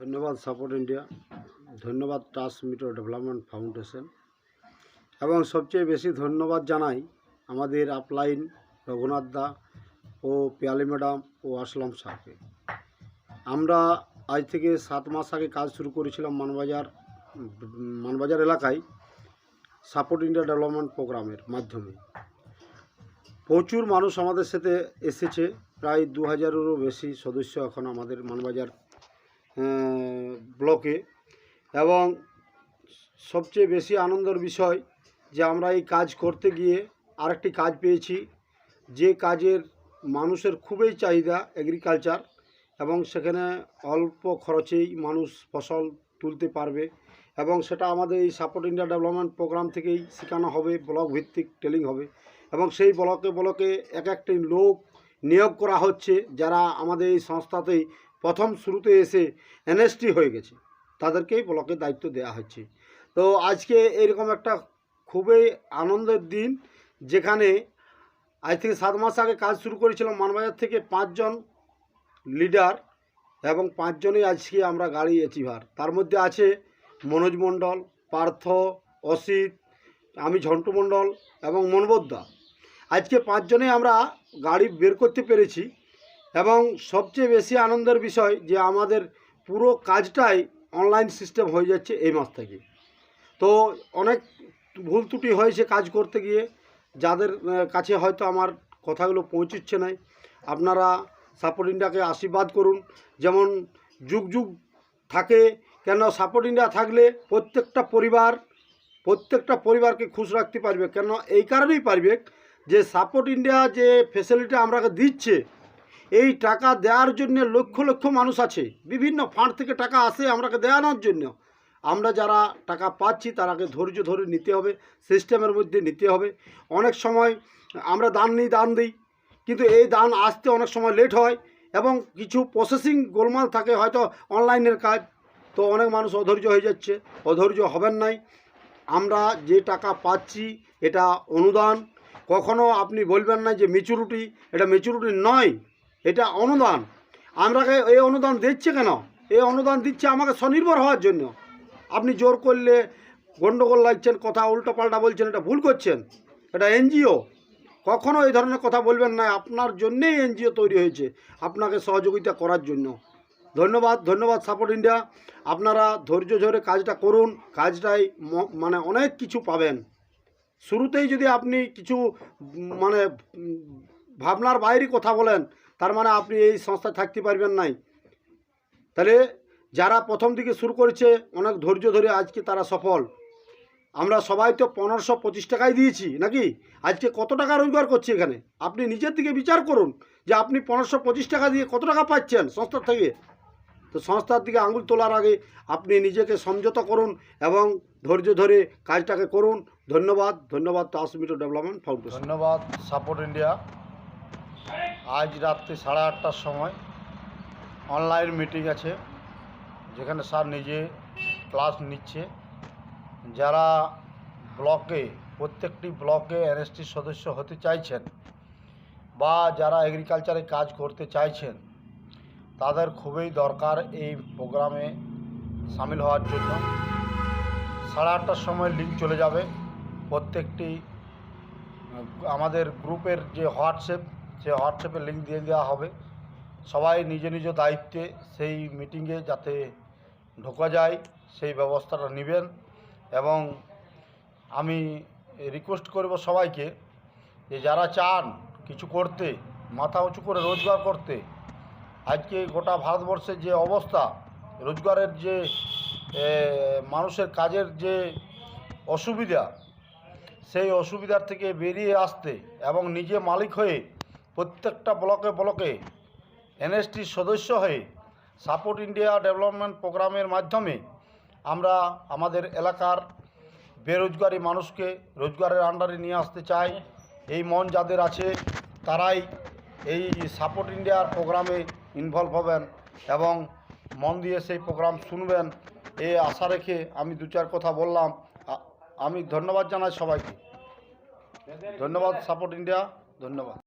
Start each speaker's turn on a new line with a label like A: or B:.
A: ধন্যবাদ support India, ধন্যবাদ transmitter development foundation এবং সবচেয়ে বেশি ধন্যবাদ জানাই আমাদের আপলাইন রঘুনাথ দা ও পিয়ালি ম্যাডাম ও আসলাম স্যারকে। আমরা আজ থেকে 7 মাস আগে কাজ শুরু করেছিলাম মানবাজার এলাকায় সাপোর্ট ইন্ডিয়া ডেভেলপমেন্ট প্রোগ্রামের মাধ্যমে। প্রচুর মানুষ আমাদের সাথে এসেছে, প্রায় 2000-এরও বেশি সদস্য এখন আমাদের মানবাজার ব্লকে। এবং সবচেয়ে বেশি আনন্দের বিষয় যে আমরা এই কাজ করতে গিয়ে আরেকটি কাজ পেয়েছি, যে কাজের মানুষের খুবই চাহিদা এগ্রিকালচার, এবং সেখানে অল্প খরচেই মানুষ ফসল তুলতে পারবে এবং সেটা আমাদের এই সাপোর্ট ইন্ডিয়া ডেভেলপমেন্ট প্রোগ্রাম থেকেই শেখানো হবে, ব্লক ভিত্তিক ট্রেনিং হবে এবং সেই ব্লকে এক একটি লোক নিয়োগ করা হচ্ছে যারা আমাদের এই সংস্থাতেই প্রথম শুরুতে এসে এনএসটি হয়ে গেছে, তাদেরকেই ব্লকের দায়িত্ব দেওয়া হচ্ছে। তো আজকে এরকম একটা খুবই আনন্দের দিন, যেখানে আজ থেকে 7 মাস আগে কাজ শুরু করেছিলাম মানবাজার থেকে 5 জন লিডার এবং 5 জনেই আজকে আমরা গাড়ি অ্যাচিভার। তার মধ্যে আছে মনোজ মণ্ডল, পার্থ, অসিত, আমি ঝন্টু মণ্ডল এবং মনবোধদা। আজকে 5 জনে আমরা গাড়ি বের করতে পেরেছি এবং সবচেয়ে বেশি আনন্দের বিষয় যে আমাদের পুরো কাজটাই অনলাইন সিস্টেম হয়ে যাচ্ছে এই মাস থেকে। তো অনেক ভুল ত্রুটি হয়েছে কাজ করতে গিয়ে, যাদের কাছে হয়তো আমার কথাগুলো পৌঁছচ্ছে না, আপনারা সাপোর্ট ইন্ডিয়াকে আশীর্বাদ করুন, যেমন যুগ যুগ থাকে। কেন সাপোর্ট ইন্ডিয়া থাকলে প্রত্যেকটা পরিবারকে খুশ রাখতে পারবে। কেন এই কারণেই পারবে যে সাপোর্ট ইন্ডিয়া যে ফ্যাসিলিটি আমরাকে দিচ্ছে, এই টাকা দেওয়ার জন্য লক্ষ লক্ষ মানুষ আছে, বিভিন্ন ফান্ড থেকে টাকা আসে আমরাকে দেওয়ানোর জন্য। আমরা যারা টাকা পাচ্ছি তারাকে ধৈর্য ধরে নিতে হবে, সিস্টেমের মধ্যে নিতে হবে। অনেক সময় আমরা দান দিই, কিন্তু এই দান আসতে অনেক সময় লেট হয় এবং কিছু প্রসেসিং গোলমাল থাকে, হয়তো অনলাইনের কাজ। তো অনেক মানুষ অধৈর্য হয়ে যাচ্ছে, অধৈর্য হবেন নাই। আমরা যে টাকা পাচ্ছি এটা অনুদান, কখনো আপনি বলবেন না যে ম্যাচুরিটি, এটা ম্যাচুরিটি নয়, এটা অনুদান। আমরাকে এই অনুদান দিচ্ছে কেন? এই অনুদান দিচ্ছে আমাকে স্বনির্ভর হওয়ার জন্য। আপনি জোর করলে গণ্ডগোল লাগছেন, কথা উল্টোপাল্টা বলছেন, এটা ভুল করছেন। এটা এনজিও, কখনো এই ধরনের কথা বলবেন না। আপনার জন্যেই এনজিও তৈরি হয়েছে, আপনাকে সহযোগিতা করার জন্য। ধন্যবাদ সাপোর্ট ইন্ডিয়া। আপনারা ধৈর্য ধরে কাজটা করুন, কাজটাই মানে অনেক কিছু পাবেন। শুরুতেই যদি আপনি কিছু মানে ভাবনার বাইরে কথা বলেন, তার মানে আপনি এই সংস্থায় থাকতে পারবেন নাই। তাহলে যারা প্রথম দিকে শুরু করেছে অনেক ধৈর্য ধরে আজকে তারা সফল। আমরা সবাই তো 1525 টাকাই দিয়েছি নাকি? আজকে কত টাকা রোজগার করছি এখানে? আপনি নিজের দিকে বিচার করুন যে আপনি 1525 টাকা দিয়ে কত টাকা পাচ্ছেন সংস্থার থেকে। তো সংস্থার দিকে আঙুল তোলার আগে আপনি নিজেকে সংযত করুন এবং ধৈর্য ধরে কাজটাকে করুন। ধন্যবাদ ট্রান্সমিটার ডেভেলপমেন্ট ফাউন্ডেশন।
B: ধন্যবাদ সাপোর্ট ইন্ডিয়া। আজ রাত্রি 8:30টার সময় অনলাইন মিটিং আছে, যেখানে স্যার নিজে ক্লাস নিচ্ছে। যারা প্রত্যেকটি ব্লকে এনএসটির সদস্য হতে চাইছেন বা যারা এগ্রিকালচারে কাজ করতে চাইছেন, তাদের খুবই দরকার এই প্রোগ্রামে সামিল হওয়ার জন্য। 8:30টার সময় লিঙ্ক চলে যাবে প্রত্যেকটি আমাদের গ্রুপের যে হোয়াটসঅ্যাপে লিঙ্ক দিয়ে দেওয়া হবে। সবাই নিজ নিজ দায়িত্বে সেই মিটিংয়ে যাতে ঢোকা যায় সেই ব্যবস্থাটা নেবেন। এবং আমি রিকোয়েস্ট করব সবাইকে যে যারা চান কিছু করতে, মাথা উঁচু করে রোজগার করতে, আজকে গোটা ভারতবর্ষের যে অবস্থা, রোজগারের যে মানুষের কাজের যে অসুবিধা, সেই অসুবিধার থেকে বেরিয়ে আসতে এবং নিজে মালিক হয়ে প্রত্যেকটা ব্লকে এনএসটির সদস্য হয়ে সাপোর্ট ইন্ডিয়া ডেভেলপমেন্ট প্রোগ্রামের মাধ্যমে আমরা আমাদের এলাকার বেরোজগারি মানুষকে রোজগারের আন্ডারে নিয়ে আসতে চাই। এই মন যাদের আছে তারাই এই সাপোর্ট ইন্ডিয়ার প্রোগ্রামে ইনভলভ হবেন এবং মন দিয়ে সেই প্রোগ্রাম শুনবেন, এই আশা রেখে আমি 2-4 কথা বললাম। আমি ধন্যবাদ জানাই সবাইকে। ধন্যবাদ সাপোর্ট ইন্ডিয়া, ধন্যবাদ।